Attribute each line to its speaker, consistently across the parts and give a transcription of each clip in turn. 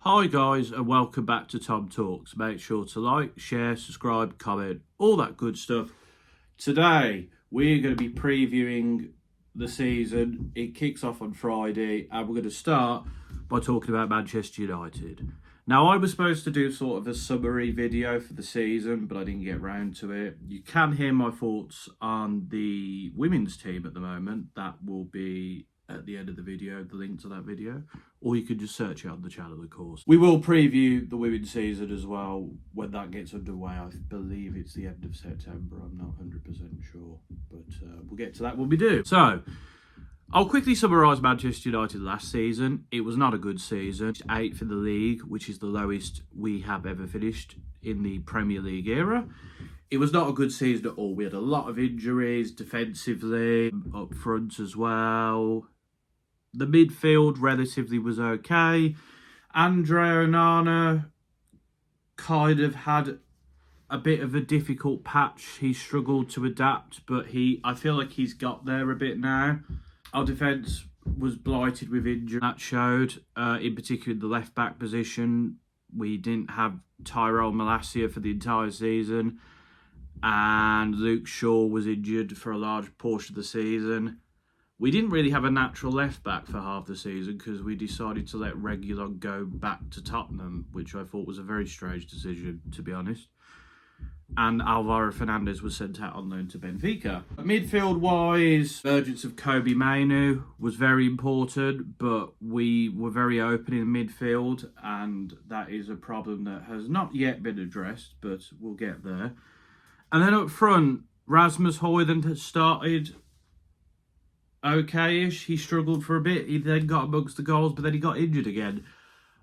Speaker 1: Hi guys, and welcome back to Tom Talks. Make sure to like, share, subscribe, comment, all that good stuff. Today we're going to be previewing the season. It kicks off on Friday and we're going to start by talking about Manchester United. Now, I was supposed to do sort of a summary video for the season, but I didn't get round to it. You can hear my thoughts on the women's team at the moment. That will be at the end of the video, the link to that video, or you could just search it on the channel, of course. We will preview the women's season as well when that gets underway. I believe it's the end of September. I'm not 100% sure, but we'll get to that when we do. So, I'll quickly summarise Manchester United last season. It was not a good season. 8th in the league, which is the lowest we have ever finished in the Premier League era. It was not a good season at all. We had a lot of injuries defensively, up front as well. The midfield relatively was okay. Andre Onana kind of had a bit of a difficult patch. He struggled to adapt, but I feel like he's got there a bit now. Our defence was blighted with injury. That showed, in particular in the left-back position. We didn't have Tyrell Malacia for the entire season, and Luke Shaw was injured for a large portion of the season. We didn't really have a natural left-back for half the season because we decided to let Reguilon go back to Tottenham, which I thought was a very strange decision, to be honest. And Alvaro Fernandez was sent out on loan to Benfica. Midfield-wise, emergence of Kobe Mainu was very important, but we were very open in midfield, and that is a problem that has not yet been addressed, but we'll get there. And then up front, Rasmus Højlund had started okay-ish. He struggled for a bit. He then got amongst the goals, but then he got injured again.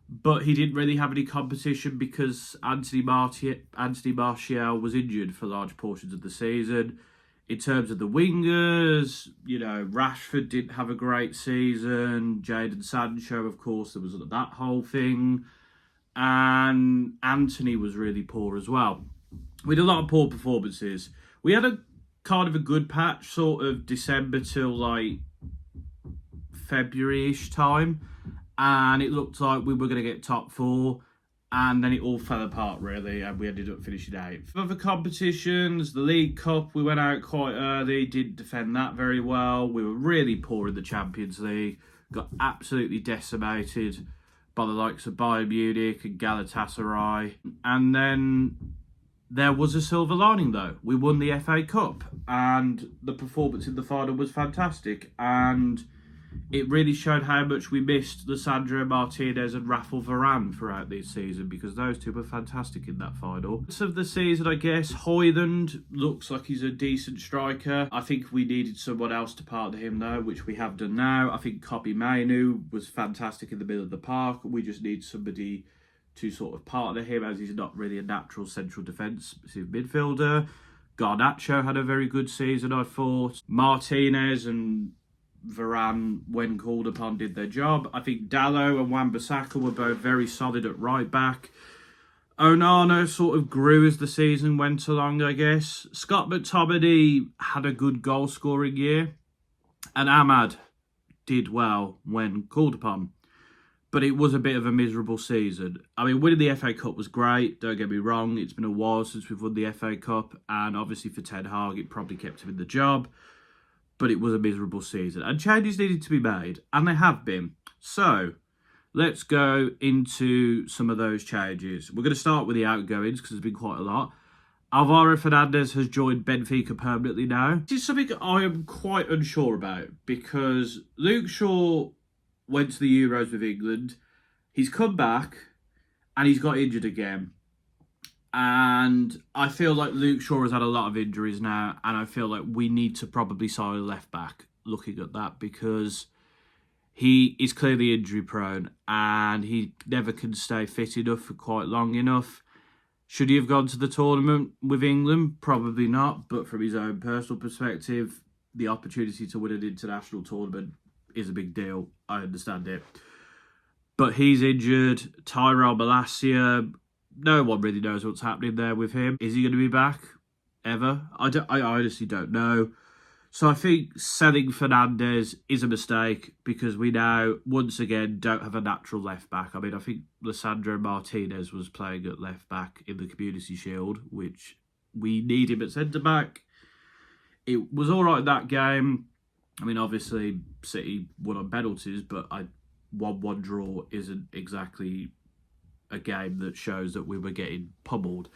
Speaker 1: But he didn't really have any competition because Anthony Martial was injured for large portions of the season. In terms of the wingers, Rashford didn't have a great season. Jadon Sancho, of course, there was that whole thing. And Anthony was really poor as well. We had a lot of poor performances. We had a kind of a good patch, sort of December till like February-ish time, and it looked like we were going to get top four, and then it all fell apart really, and we ended up finishing 8th. Other competitions, the League Cup, we went out quite early, didn't defend that very well. We were really poor in the Champions League, got absolutely decimated by the likes of Bayern Munich and Galatasaray, and then there was a silver lining though. We won the FA Cup and the performance in the final was fantastic, and it really showed how much we missed Lisandro Martinez and Rafael Varane throughout this season, because those two were fantastic in that final. Of the season, I guess, Højlund looks like he's a decent striker. I think we needed someone else to partner him though, which we have done now. I think Kobe Mainu was fantastic in the middle of the park. We just need somebody to sort of partner him, as he's not really a natural central defensive midfielder. Garnacho had a very good season, I thought. Martinez and Varane, when called upon, did their job. I think Dalot and Wan-Bissaka were both very solid at right back. Onana sort of grew as the season went along, I guess. Scott McTominay had a good goal scoring year, and Ahmad did well when called upon. But it was a bit of a miserable season. I mean, winning the FA Cup was great, don't get me wrong. It's been a while since we've won the FA Cup, and obviously for Ten Hag, it probably kept him in the job. But it was a miserable season, and changes needed to be made, and they have been. So, let's go into some of those changes. We're going to start with the outgoings, because there's been quite a lot. Alvaro Fernandez has joined Benfica permanently now. This is something I am quite unsure about, because Luke Shaw went to the Euros with England. He's come back and he's got injured again. And I feel like Luke Shaw has had a lot of injuries now, and I feel like we need to probably sign a left back looking at that, because he is clearly injury prone and he never can stay fit enough for quite long enough. Should he have gone to the tournament with England? Probably not, but from his own personal perspective, the opportunity to win an international tournament is a big deal. I understand it. But he's injured. Tyrell Malacia, no one really knows what's happening there with him. Is he going to be back ever? I honestly don't know. So I think selling Fernandes is a mistake because we now, once again, don't have a natural left-back. I mean, I think Lissandro Martinez was playing at left-back in the Community Shield, which we need him at centre-back. It was all right in that game. I mean, obviously, City won on penalties, but 1-1 draw isn't exactly a game that shows that we were getting pummeled.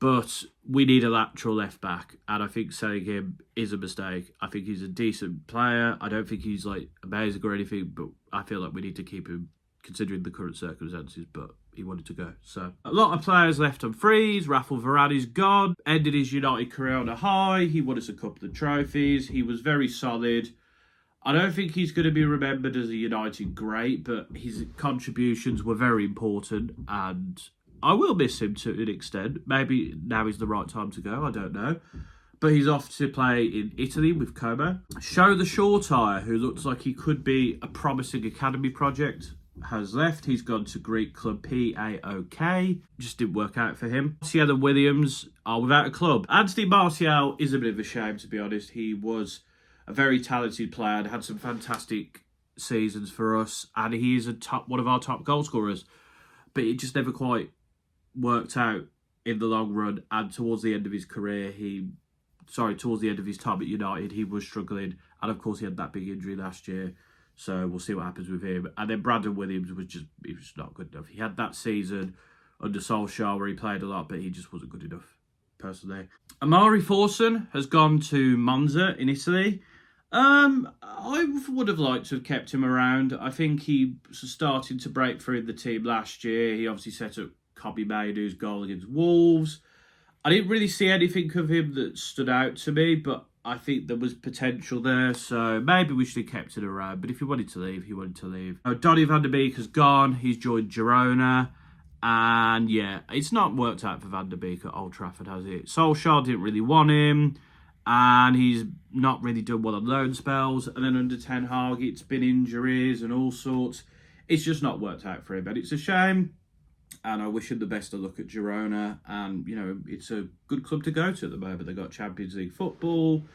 Speaker 1: But we need a lateral left-back, and I think selling him is a mistake. I think he's a decent player. I don't think he's, like, amazing or anything, but I feel like we need to keep him, considering the current circumstances, but he wanted to go. So, a lot of players left on freeze. Rafael Varane is gone. Ended his United career on a high. He won us a couple of trophies. He was very solid. I don't think he's going to be remembered as a United great, but his contributions were very important, and I will miss him to an extent. Maybe now is the right time to go, I don't know. But he's off to play in Italy with Como. Show the Shore Tyre, who looks like he could be a promising academy project, has left. He's gone to Greek club PAOK. Just didn't work out for him. Martial and Williams are without a club. Anthony Martial is a bit of a shame, to be honest. He was a very talented player and had some fantastic seasons for us. And he is one of our top goal scorers. But it just never quite worked out in the long run, and towards the end of his career, towards the end of his time at United, he was struggling, and of course he had that big injury last year, so we'll see what happens with him. And then Brandon Williams was just not good enough. He had that season under Solskjaer where he played a lot, but he just wasn't good enough, personally. Amari Forson has gone to Monza in Italy. I would have liked to have kept him around. I think he was starting to break through in the team last year. He obviously set up Kobbie Mainoo's goal against Wolves. I didn't really see anything of him that stood out to me, but I think there was potential there, so maybe we should have kept it around. But if he wanted to leave, he wanted to leave. Donny van der Beek has gone. He's joined Girona. And yeah, it's not worked out for Van der Beek at Old Trafford, has it? Solskjaer didn't really want him, and he's not really done well on loan spells. And then under Ten Hag, it's been injuries and all sorts. It's just not worked out for him, and it's a shame. And I wish him the best of luck at Girona. And, you know, it's a good club to go to at the moment. They've got Champions League football.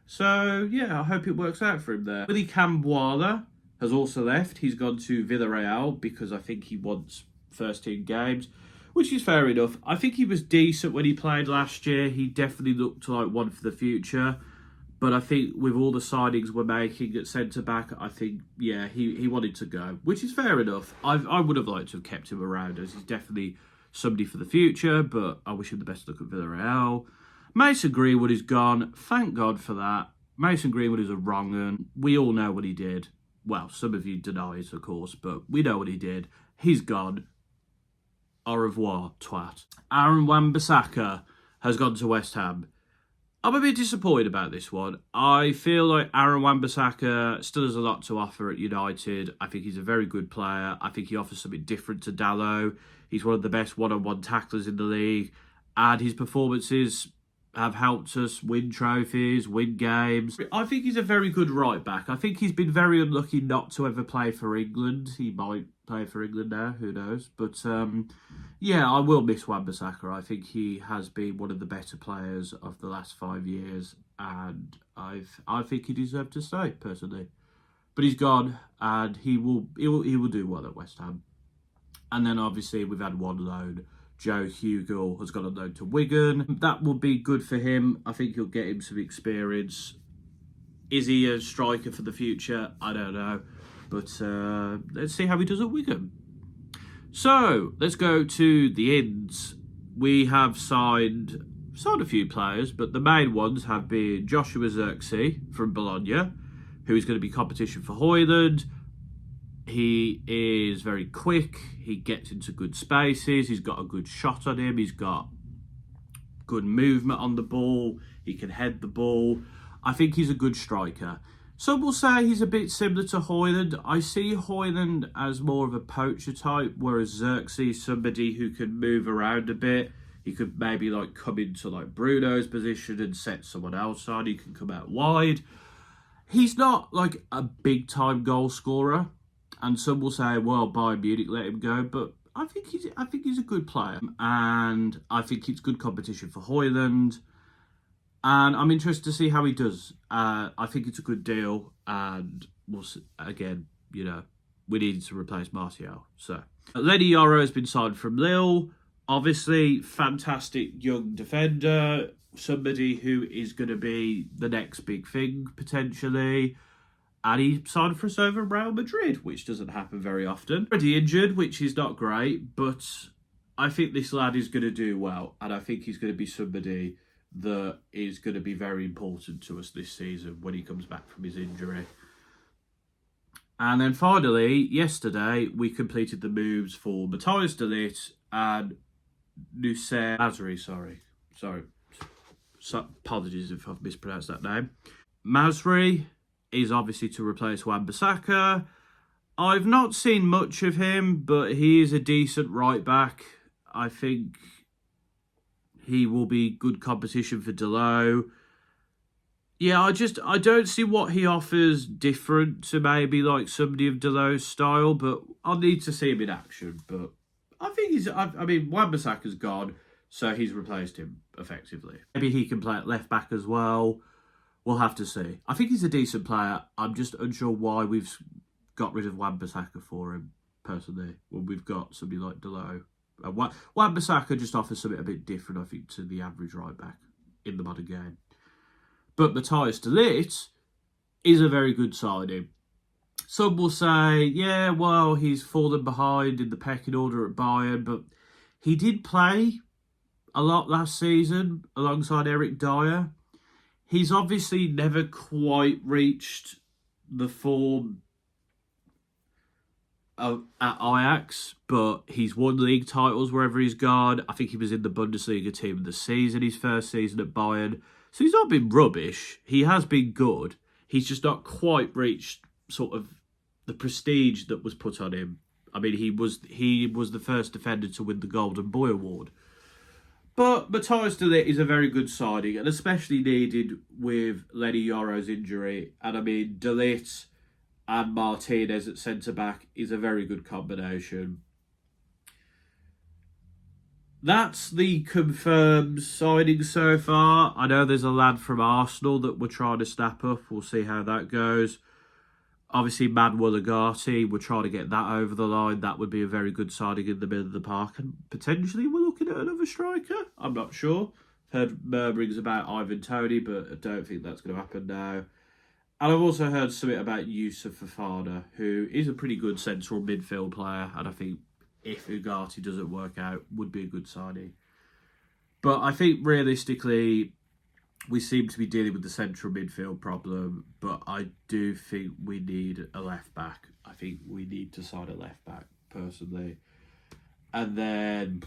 Speaker 1: So, yeah, I hope it works out for him there. Willy Camboire has also left. He's gone to Villarreal because I think he wants first team games, which is fair enough. I think he was decent when he played last year. He definitely looked like one for the future. But I think with all the signings we're making at centre-back, I think, yeah, he wanted to go, which is fair enough. I would have liked to have kept him around, as he's definitely somebody for the future, but I wish him the best luck at Villarreal. Mason Greenwood is gone. Thank God for that. Mason Greenwood is a wrong 'un. We all know what he did. Well, some of you deny it, of course, but we know what he did. He's gone. Au revoir, twat. Aaron Wan-Bissaka has gone to West Ham. I'm a bit disappointed about this one. I feel like Aaron Wan-Bissaka still has a lot to offer at United. I think he's a very good player. I think he offers something different to Dalot. He's one of the best one-on-one tacklers in the league. And his performances have helped us win trophies, win games. I think he's a very good right-back. I think he's been very unlucky not to ever play for England. He might play for England now, who knows. But, yeah, I will miss Wan-Bissaka. I think he has been one of the better players of the last 5 years. And I think he deserved to stay, personally. But he's gone, and he will do well at West Ham. And then, obviously, we've had one loan. Joe Hugill has got a loan to Wigan. That will be good for him. I think he'll get him some experience. Is he a striker for the future? I don't know. But let's see how he does at Wigan. So, let's go to the ins. We have signed a few players, but the main ones have been Joshua Zirkzee from Bologna, who is going to be competition for Højlund. He is very quick. He gets into good spaces. He's got a good shot on him. He's got good movement on the ball. He can head the ball. I think he's a good striker. Some will say he's a bit similar to Højlund. I see Højlund as more of a poacher type, whereas Zirkzee is somebody who can move around a bit. He could maybe like come into like Bruno's position and set someone else on. He can come out wide. He's not like a big time goal scorer. And some will say, well, Bayern Munich let him go, but I think he's a good player, and I think it's good competition for Højlund. And I'm interested to see how he does. I think it's a good deal, and again, we needed to replace Martial. So, Lenny Yoro has been signed from Lille. Obviously, fantastic young defender, somebody who is going to be the next big thing potentially. And he signed for us over Real Madrid, which doesn't happen very often. Already injured, which is not great, but I think this lad is going to do well, and I think he's going to be somebody that is going to be very important to us this season when he comes back from his injury. And then finally, yesterday, we completed the moves for Matthias de Ligt and Nusser Masri, sorry. So, apologies if I've mispronounced that name. Masri is obviously to replace Wan-Bissaka. I've not seen much of him, but he is a decent right back. I think he will be good competition for Delo. Yeah, I don't see what he offers different to maybe like somebody of Delo's style, but I'll need to see him in action. But I think Wan-Bissaka's gone, so he's replaced him effectively. Maybe he can play at left back as well. We'll have to see. I think he's a decent player. I'm just unsure why we've got rid of Wan-Bissaka for him, personally, when we've got somebody like Delo. Wan-Bissaka just offers something a bit different, I think, to the average right back in the modern game. But Matthias de Ligt is a very good signing. Some will say, yeah, well, he's fallen behind in the pecking order at Bayern, but he did play a lot last season alongside Eric Dyer. He's obviously never quite reached the form at Ajax, but he's won league titles wherever he's gone. I think he was in the Bundesliga team of the season, his first season at Bayern. So he's not been rubbish. He has been good. He's just not quite reached sort of the prestige that was put on him. I mean, he was the first defender to win the Golden Boy Award. But Matthias de Ligt is a very good signing, and especially needed with Lenny Yoro's injury. And I mean, de Ligt and Martinez at centre-back is a very good combination. That's the confirmed signing so far. I know there's a lad from Arsenal that we're trying to snap up. We'll see how that goes. Obviously, Manuel Ugarte, we're trying to get that over the line. That would be a very good signing in the middle of the park. And potentially we're looking at another striker. I'm not sure. Heard murmurings about Ivan Toney, but I don't think that's going to happen now. And I've also heard something about Yusuf Fofana, who is a pretty good central midfield player. And I think if Ugarte doesn't work out, would be a good signing. But I think realistically, we seem to be dealing with the central midfield problem, but I do think we need a left back. I think we need to sign a left back, personally. And then,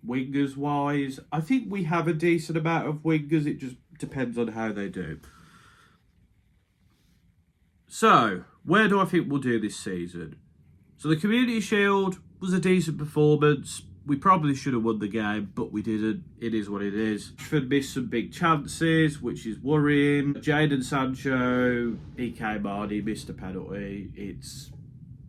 Speaker 1: wingers wise, I think we have a decent amount of wingers. It just depends on how they do. So, where do I think we'll do this season? So the Community Shield was a decent performance. We probably should have won the game, but we didn't. It is what it is. Rashford missed some big chances, which is worrying. Jadon Sancho, he came on, he missed a penalty. It's,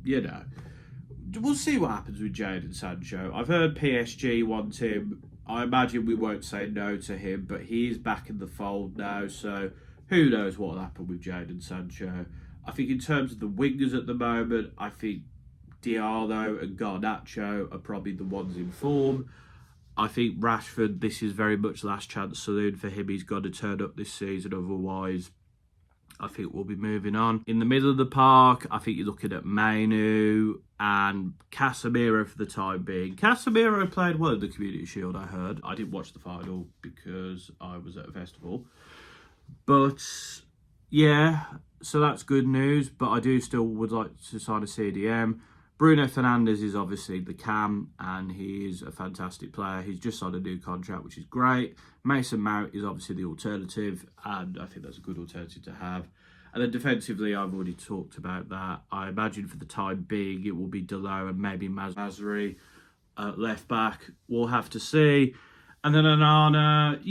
Speaker 1: we'll see what happens with Jadon Sancho. I've heard PSG want him. I imagine we won't say no to him, but he is back in the fold now, so who knows what will happen with Jadon Sancho. I think in terms of the wingers at the moment, I think Diallo and Garnacho are probably the ones in form. I think Rashford, this is very much last chance saloon for him. He's got to turn up this season, otherwise I think we'll be moving on. In the middle of the park, I think you're looking at Mainu and Casemiro for the time being. Casemiro played well in the Community Shield, I heard. I didn't watch the final because I was at a festival. But yeah, so that's good news. But I do still would like to sign a CDM. Bruno Fernandes is obviously the cam, and he is a fantastic player. He's just signed a new contract, which is great. Mason Mount is obviously the alternative, and I think that's a good alternative to have. And then defensively, I've already talked about that. I imagine for the time being, it will be Delo and maybe Masri left back. We'll have to see. And then Onana,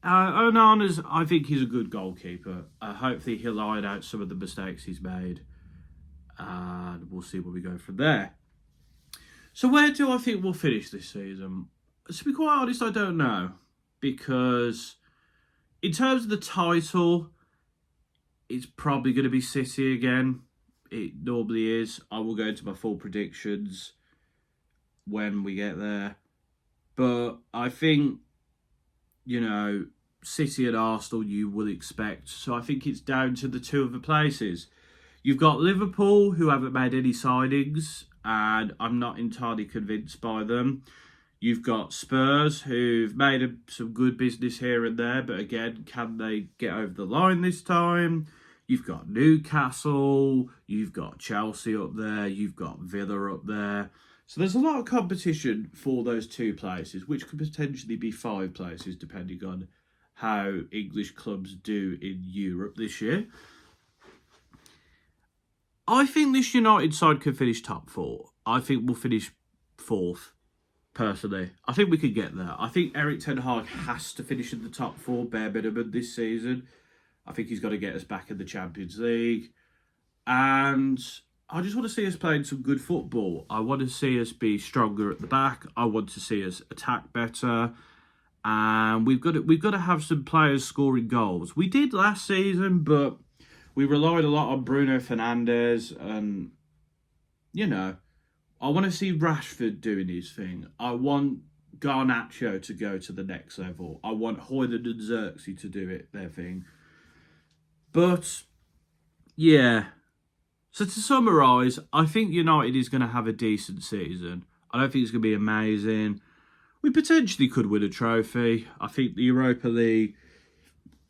Speaker 1: Onana's, I think he's a good goalkeeper. Hopefully he'll iron out some of the mistakes he's made. And we'll see where we go from there. So where do I think we'll finish this season? To be quite honest, I don't know. Because In terms of the title, it's probably going to be City again. It normally is. I will go into my full predictions when we get there. But I think, City and Arsenal you will expect. So I think it's down to the two other places. You've got Liverpool, who haven't made any signings, and I'm not entirely convinced by them. You've got Spurs, who've made some good business here and there, but again, can they get over the line this time? You've got Newcastle, you've got Chelsea up there, you've got Villa up there. So there's a lot of competition for those two places, which could potentially be 5 places, depending on how English clubs do in Europe this year. I think this United side could finish top 4. I think we'll finish 4th, personally. I think we could get there. I think Erik ten Hag has to finish in the top 4, bare minimum, this season. I think he's got to get us back in the Champions League. And I just want to see us playing some good football. I want to see us be stronger at the back. I want to see us attack better. And we've got to have some players scoring goals. We did last season, but we relied a lot on Bruno Fernandes. And, I want to see Rashford doing his thing. I want Garnacho to go to the next level. I want Højlund and Xerxes to do their thing. But, yeah. So to summarise, I think United is going to have a decent season. I don't think it's going to be amazing. We potentially could win a trophy. I think the Europa League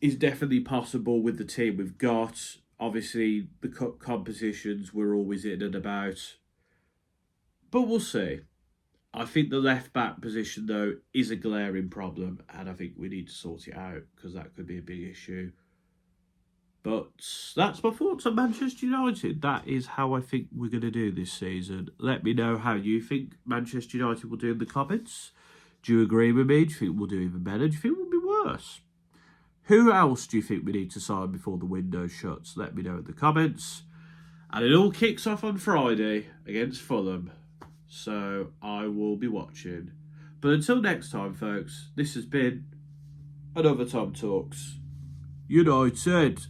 Speaker 1: is definitely possible with the team we've got. Obviously, the cup competitions we're always in and about. But we'll see. I think the left-back position, though, is a glaring problem. And I think we need to sort it out because that could be a big issue. But that's my thoughts on Manchester United. That is how I think we're going to do this season. Let me know how you think Manchester United will do in the comments. Do you agree with me? Do you think we'll do even better? Do you think we'll be worse? Who else do you think we need to sign before the window shuts? Let me know in the comments. And it all kicks off on Friday against Fulham. So I will be watching. But until next time, folks, this has been another Tom Talks United.